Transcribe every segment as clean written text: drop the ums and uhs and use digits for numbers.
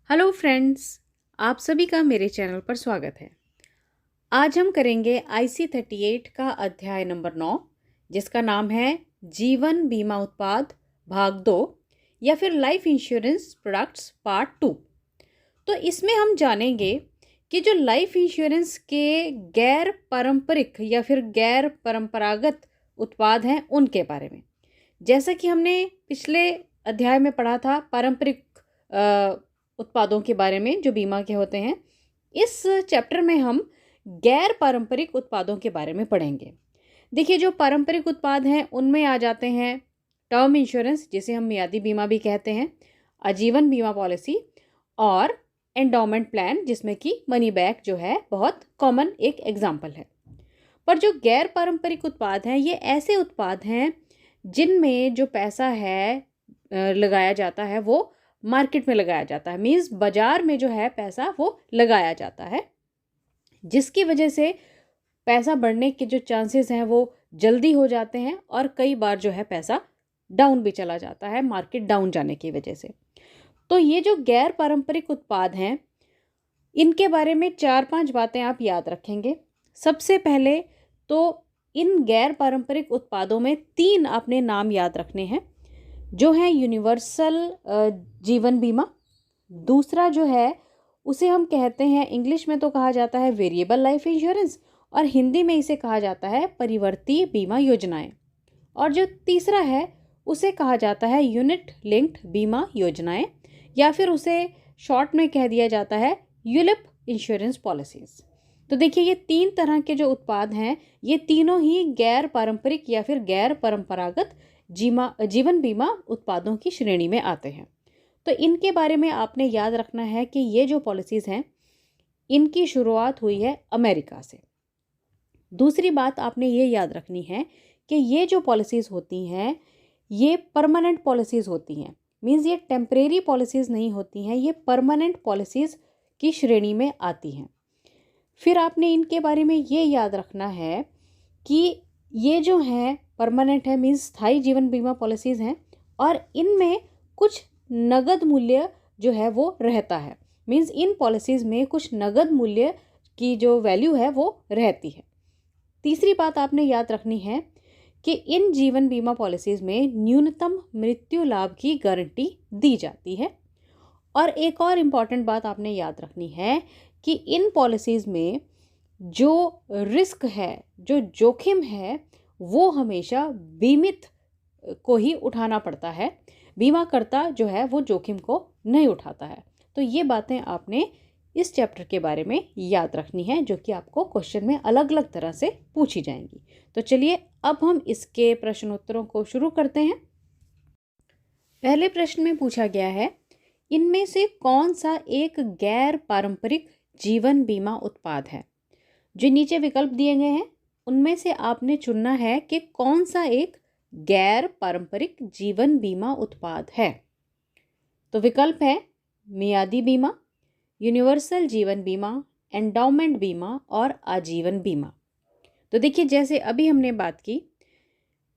Hello friends, आप सभी का मेरे चैनल पर स्वागत है। आज हम करेंगे IC38 का अध्याय नंबर 9, जिसका नाम है जीवन बीमा उत्पाद भाग 2 या फिर लाइफ इंश्योरेंस प्रोडक्ट्स पार्ट 2। तो इसमें हम जानेंगे कि जो लाइफ इंश्योरेंस के गैर पारंपरिक या फिर गैर परंपरागत उत्पाद हैं उनके बारे में। जैसा कि हमने पिछले अध्याय में पढ़ा था पारंपरिक उत्पादों के बारे में जो बीमा के होते हैं, इस चैप्टर में हम गैर पारंपरिक उत्पादों के बारे में पढ़ेंगे। देखिए, जो पारंपरिक उत्पाद हैं उनमें आ जाते हैं टर्म इंश्योरेंस, जिसे हम मियादी बीमा भी कहते हैं, आजीवन बीमा पॉलिसी और एंडोमेंट प्लान, जिसमें कि मनी बैक जो है बहुत कॉमन एक एग्जाम्पल है। पर जो गैर पारंपरिक उत्पाद हैं, ये ऐसे उत्पाद हैं जिनमें जो पैसा है लगाया जाता है वो मार्केट में लगाया जाता है, मीन्स बाजार में जो है पैसा वो लगाया जाता है, जिसकी वजह से पैसा बढ़ने के जो चांसेस हैं वो जल्दी हो जाते हैं और कई बार जो है पैसा डाउन भी चला जाता है मार्केट डाउन जाने की वजह से। तो ये जो गैर पारंपरिक उत्पाद हैं, इनके बारे में 4-5 बातें आप याद रखेंगे। सबसे पहले तो इन गैर पारंपरिक उत्पादों में 3 आपने नाम याद रखने हैं, जो है यूनिवर्सल जीवन बीमा। दूसरा जो है उसे हम कहते हैं, इंग्लिश में तो कहा जाता है वेरिएबल लाइफ इंश्योरेंस, और हिंदी में इसे कहा जाता है परिवर्ती बीमा योजनाएं। और जो तीसरा है उसे कहा जाता है यूनिट लिंक्ड बीमा योजनाएं, या फिर उसे शॉर्ट में कह दिया जाता है यूलिप इंश्योरेंस पॉलिसीज। तो देखिए, ये 3 तरह के जो उत्पाद हैं, ये तीनों ही गैर पारंपरिक या फिर गैर परंपरागत जीवन बीमा उत्पादों की श्रेणी में आते हैं। तो इनके बारे में आपने याद रखना है कि ये जो पॉलिसीज़ हैं, इनकी शुरुआत हुई है अमेरिका से। दूसरी बात आपने ये याद रखनी है कि ये जो पॉलिसीज़ होती हैं ये परमानेंट पॉलिसीज़ होती हैं, मीन्स ये टेम्परेरी पॉलिसीज़ नहीं होती हैं, ये परमानेंट पॉलिसीज़ की श्रेणी में आती हैं। फिर आपने इनके बारे में ये याद रखना है कि ये जो हैं परमानेंट है, मीन्स स्थायी जीवन बीमा पॉलिसीज़ हैं, और इनमें कुछ नगद मूल्य जो है वो रहता है, मीन्स इन पॉलिसीज़ में कुछ नगद मूल्य की जो वैल्यू है वो रहती है। तीसरी बात आपने याद रखनी है कि इन जीवन बीमा पॉलिसीज़ में न्यूनतम मृत्यु लाभ की गारंटी दी जाती है। और एक और इम्पॉर्टेंट बात आपने याद रखनी है कि इन पॉलिसीज़ में जो रिस्क है, जो जोखिम है, वो हमेशा बीमित को ही उठाना पड़ता है, बीमाकर्ता जो है वो जोखिम को नहीं उठाता है। तो ये बातें आपने इस चैप्टर के बारे में याद रखनी है, जो कि आपको क्वेश्चन में अलग अलग तरह से पूछी जाएंगी। तो चलिए अब हम इसके प्रश्नोत्तरों को शुरू करते हैं। पहले प्रश्न में पूछा गया है, इनमें से कौन सा एक गैर पारंपरिक जीवन बीमा उत्पाद है। जो नीचे विकल्प दिए गए हैं उनमें से आपने चुनना है कि कौन सा एक गैर पारंपरिक जीवन बीमा उत्पाद है। तो विकल्प है मियादी बीमा, यूनिवर्सल जीवन बीमा, एंडोमेंट बीमा और आजीवन बीमा। तो देखिए, जैसे अभी हमने बात की,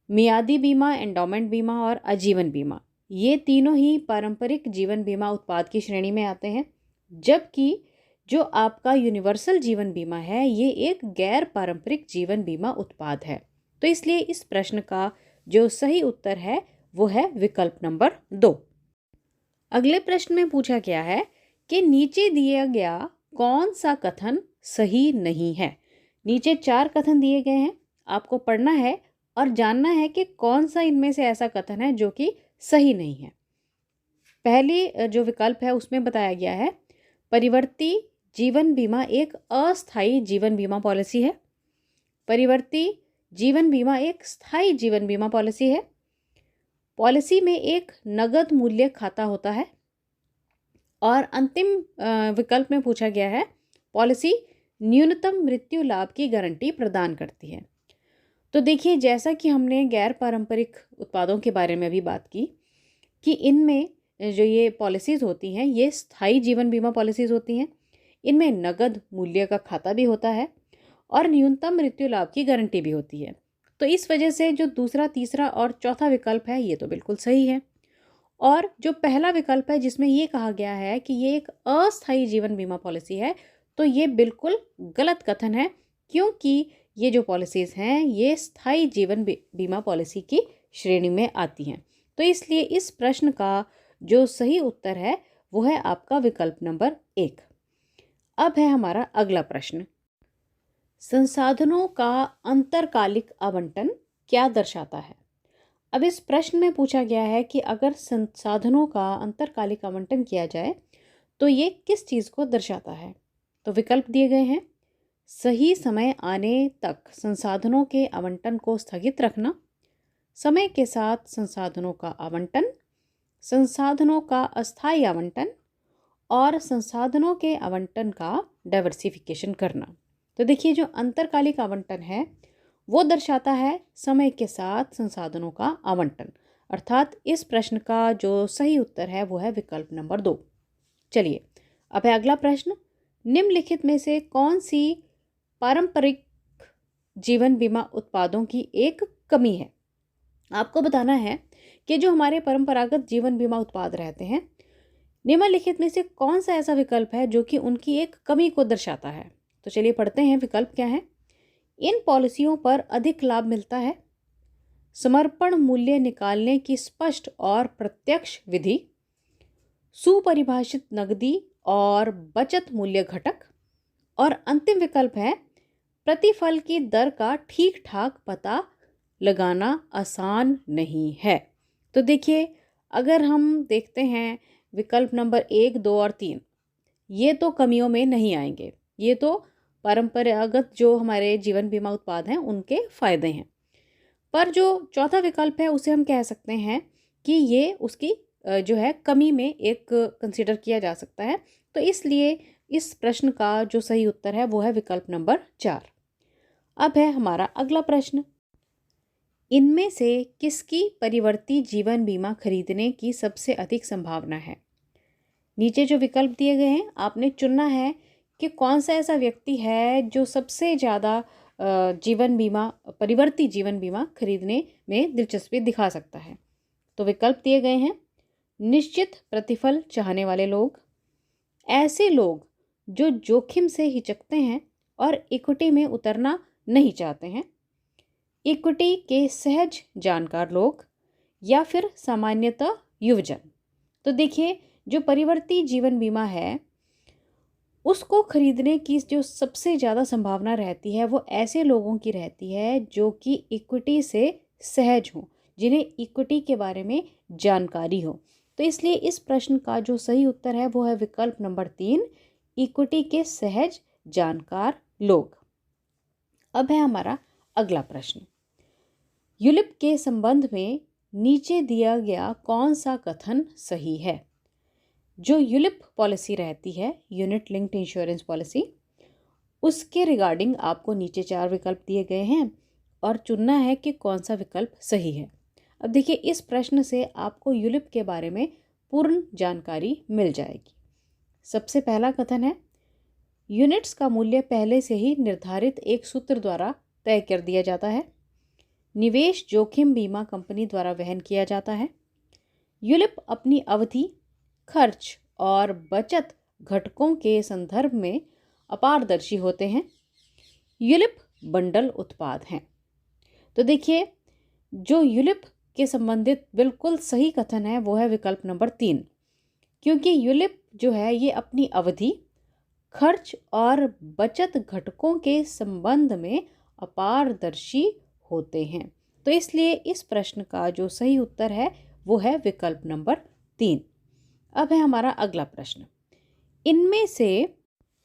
मियादी बीमा, एंडोमेंट बीमा और आजीवन बीमा, ये तीनों ही पारंपरिक जीवन बीमा उत्पाद की श्रेणी में आते हैं, जबकि जो आपका यूनिवर्सल जीवन बीमा है ये एक गैर पारंपरिक जीवन बीमा उत्पाद है। तो इसलिए इस प्रश्न का जो सही उत्तर है वो है विकल्प नंबर 2। अगले प्रश्न में पूछा गया है कि नीचे दिया गया कौन सा कथन सही नहीं है। नीचे 4 कथन दिए गए हैं, आपको पढ़ना है और जानना है कि कौन सा इनमें से ऐसा कथन है जो कि सही नहीं है। पहली जो विकल्प है उसमें बताया गया है परिवर्ती जीवन बीमा एक अस्थायी जीवन बीमा पॉलिसी है, परिवर्ती जीवन बीमा एक स्थायी जीवन बीमा पॉलिसी है, पॉलिसी में एक नगद मूल्य खाता होता है, और अंतिम विकल्प में पूछा गया है पॉलिसी न्यूनतम मृत्यु लाभ की गारंटी प्रदान करती है। तो देखिए, जैसा कि हमने गैर पारंपरिक उत्पादों के बारे में अभी बात की कि इनमें जो ये पॉलिसीज़ होती हैं ये स्थायी जीवन बीमा पॉलिसीज़ होती हैं, इनमें नगद मूल्य का खाता भी होता है और न्यूनतम मृत्यु लाभ की गारंटी भी होती है। तो इस वजह से जो दूसरा, तीसरा और चौथा विकल्प है ये तो बिल्कुल सही है। और जो पहला विकल्प है जिसमें ये कहा गया है कि ये एक अस्थायी जीवन बीमा पॉलिसी है, तो ये बिल्कुल गलत कथन है, क्योंकि ये जो पॉलिसीज़ हैं ये स्थायी जीवन बीमा पॉलिसी की श्रेणी में आती हैं। तो इसलिए इस प्रश्न का जो सही उत्तर है वो है आपका विकल्प नंबर 1। अब है हमारा अगला प्रश्न, संसाधनों का अंतरकालिक आवंटन क्या दर्शाता है। अब इस प्रश्न में पूछा गया है कि अगर संसाधनों का अंतरकालिक आवंटन किया जाए तो ये किस चीज़ को दर्शाता है। तो विकल्प दिए गए हैं, सही समय आने तक संसाधनों के आवंटन को स्थगित रखना, समय के साथ संसाधनों का आवंटन, संसाधनों का अस्थायी आवंटन और संसाधनों के आवंटन का डाइवर्सिफिकेशन करना। तो देखिए, जो अंतरकालिक आवंटन है वो दर्शाता है समय के साथ संसाधनों का आवंटन, अर्थात इस प्रश्न का जो सही उत्तर है वो है विकल्प नंबर 2। चलिए, अब है अगला प्रश्न, निम्नलिखित में से कौन सी पारंपरिक जीवन बीमा उत्पादों की एक कमी है। आपको बताना है कि जो हमारे परंपरागत जीवन बीमा उत्पाद रहते हैं, निम्नलिखित में से कौन सा ऐसा विकल्प है जो कि उनकी एक कमी को दर्शाता है। तो चलिए पढ़ते हैं विकल्प क्या है। इन पॉलिसियों पर अधिक लाभ मिलता है, समर्पण मूल्य निकालने की स्पष्ट और प्रत्यक्ष विधि, सुपरिभाषित नकदी और बचत मूल्य घटक, और अंतिम विकल्प है प्रतिफल की दर का ठीक ठाक पता लगाना आसान नहीं है। तो देखिए, अगर हम देखते हैं विकल्प नंबर 1, 2 और 3, ये तो कमियों में नहीं आएंगे, ये तो परंपरागत जो हमारे जीवन बीमा उत्पाद हैं उनके फायदे हैं। पर जो चौथा विकल्प है उसे हम कह सकते हैं कि ये उसकी जो है कमी में एक कंसिडर किया जा सकता है। तो इसलिए इस प्रश्न का जो सही उत्तर है वो है विकल्प नंबर 4। अब है हमारा अगला प्रश्न, इनमें से किसकी परिवर्ती जीवन बीमा खरीदने की सबसे अधिक संभावना है। नीचे जो विकल्प दिए गए हैं आपने चुनना है कि कौन सा ऐसा व्यक्ति है जो सबसे ज़्यादा परिवर्ती जीवन बीमा खरीदने में दिलचस्पी दिखा सकता है। तो विकल्प दिए गए हैं, निश्चित प्रतिफल चाहने वाले लोग, ऐसे लोग जो जोखिम से हिचकते हैं और इक्विटी में उतरना नहीं चाहते हैं, इक्विटी के सहज जानकार लोग, या फिर सामान्यतः युवजन। तो देखिए, जो परिवर्ती जीवन बीमा है उसको खरीदने की जो सबसे ज़्यादा संभावना रहती है वो ऐसे लोगों की रहती है जो कि इक्विटी से सहज हों, जिन्हें इक्विटी के बारे में जानकारी हो। तो इसलिए इस प्रश्न का जो सही उत्तर है वो है विकल्प नंबर 3, इक्विटी के सहज जानकार लोग। अब है हमारा अगला प्रश्न, यूलिप के संबंध में नीचे दिया गया कौन सा कथन सही है। जो यूलिप पॉलिसी रहती है, यूनिट लिंक्ड इंश्योरेंस पॉलिसी, उसके रिगार्डिंग आपको नीचे 4 विकल्प दिए गए हैं और चुनना है कि कौन सा विकल्प सही है। अब देखिए, इस प्रश्न से आपको यूलिप के बारे में पूर्ण जानकारी मिल जाएगी। सबसे पहला कथन है, यूनिट्स का मूल्य पहले से ही निर्धारित एक सूत्र द्वारा तय कर दिया जाता है, निवेश जोखिम बीमा कंपनी द्वारा वहन किया जाता है, यूलिप अपनी अवधि, खर्च और बचत घटकों के संदर्भ में अपारदर्शी होते हैं, यूलिप बंडल उत्पाद हैं। तो देखिए, जो यूलिप के संबंधित बिल्कुल सही कथन है वो है विकल्प नंबर 3, क्योंकि यूलिप जो है ये अपनी अवधि, खर्च और बचत घटकों के संबंध में अपारदर्शी होते हैं। तो इसलिए इस प्रश्न का जो सही उत्तर है वो है विकल्प नंबर 3। अब है हमारा अगला प्रश्न, इनमें से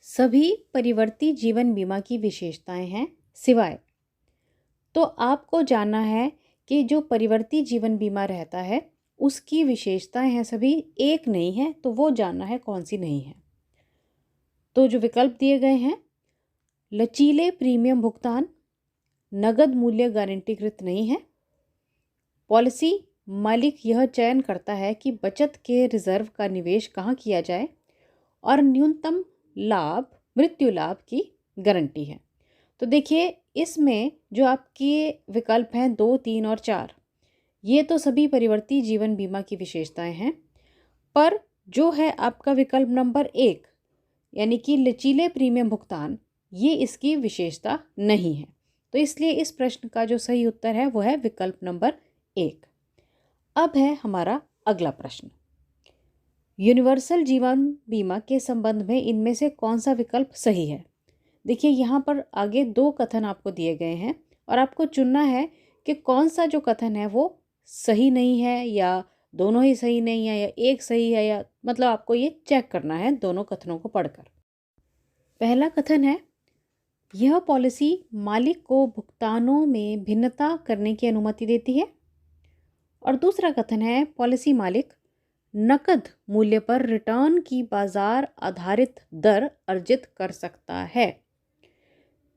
सभी परिवर्ती जीवन बीमा की विशेषताएं हैं सिवाय। तो आपको जानना है कि जो परिवर्ती जीवन बीमा रहता है उसकी विशेषताएं हैं सभी, एक नहीं है, तो वो जानना है कौन सी नहीं है। तो जो विकल्प दिए गए हैं, लचीले प्रीमियम भुगतान, नगद मूल्य गारंटीकृत नहीं है, पॉलिसी मालिक यह चयन करता है कि बचत के रिजर्व का निवेश कहाँ किया जाए, और न्यूनतम लाभ मृत्यु लाभ की गारंटी है। तो देखिए, इसमें जो आपके विकल्प हैं 2, 3 और 4, ये तो सभी परिवर्ती जीवन बीमा की विशेषताएं हैं, पर जो है आपका विकल्प नंबर 1 यानी कि लचीले प्रीमियम भुगतान, ये इसकी विशेषता नहीं है। तो इसलिए इस प्रश्न का जो सही उत्तर है वो है विकल्प नंबर 1। अब है हमारा अगला प्रश्न, यूनिवर्सल जीवन बीमा के संबंध में इनमें से कौन सा विकल्प सही है। देखिए यहाँ पर आगे 2 कथन आपको दिए गए हैं और आपको चुनना है कि कौन सा जो कथन है वो सही नहीं है या दोनों ही सही नहीं है या एक सही है, या मतलब आपको ये चेक करना है दोनों कथनों को पढ़कर। पहला कथन है, यह पॉलिसी मालिक को भुगतानों में भिन्नता करने की अनुमति देती है। और दूसरा कथन है, पॉलिसी मालिक नकद मूल्य पर रिटर्न की बाजार आधारित दर अर्जित कर सकता है।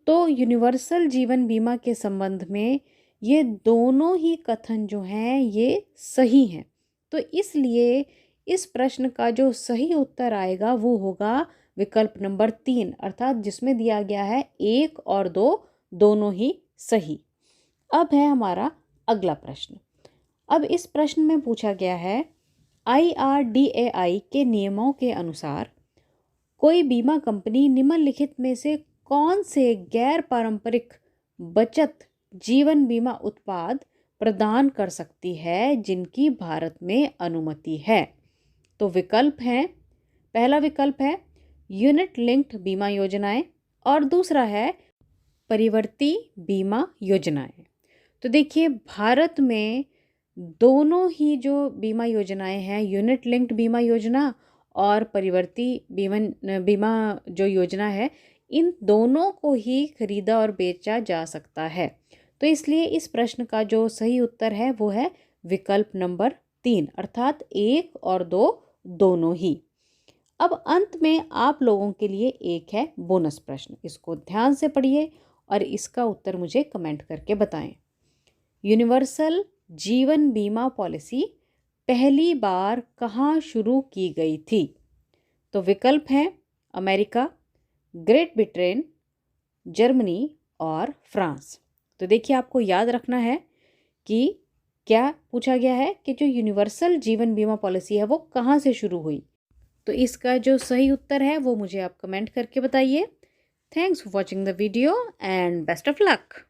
तो यूनिवर्सल जीवन बीमा के संबंध में ये दोनों ही कथन जो हैं ये सही हैं। तो इसलिए इस प्रश्न का जो सही उत्तर आएगा वो होगा विकल्प नंबर 3, अर्थात जिसमें दिया गया है 1 और 2 दोनों ही सही। अब है हमारा अगला प्रश्न। अब इस प्रश्न में पूछा गया है, IRDAI के नियमों के अनुसार कोई बीमा कंपनी निम्नलिखित में से कौन से गैर पारंपरिक बचत जीवन बीमा उत्पाद प्रदान कर सकती है जिनकी भारत में अनुमति है। तो विकल्प हैं, पहला विकल्प है यूनिट लिंक्ड बीमा योजनाएं और दूसरा है परिवर्ती बीमा योजनाएं। तो देखिए भारत में दोनों ही जो बीमा योजनाएं हैं, यूनिट लिंक्ड बीमा योजना और परिवर्ती बीमा जो योजना है, इन दोनों को ही खरीदा और बेचा जा सकता है। तो इसलिए इस प्रश्न का जो सही उत्तर है वो है विकल्प नंबर 3, अर्थात 1 और 2 दोनों ही। अब अंत में आप लोगों के लिए एक है बोनस प्रश्न, इसको ध्यान से पढ़िए और इसका उत्तर मुझे कमेंट करके बताएं। यूनिवर्सल जीवन बीमा पॉलिसी पहली बार कहाँ शुरू की गई थी। तो विकल्प हैं अमेरिका, ग्रेट ब्रिटेन, जर्मनी और फ्रांस। तो देखिए आपको याद रखना है कि क्या पूछा गया है कि जो यूनिवर्सल जीवन बीमा पॉलिसी है वो कहाँ से शुरू हुई। तो इसका जो सही उत्तर है वो मुझे आप कमेंट करके बताइए। Thanks for watching the video and best of luck.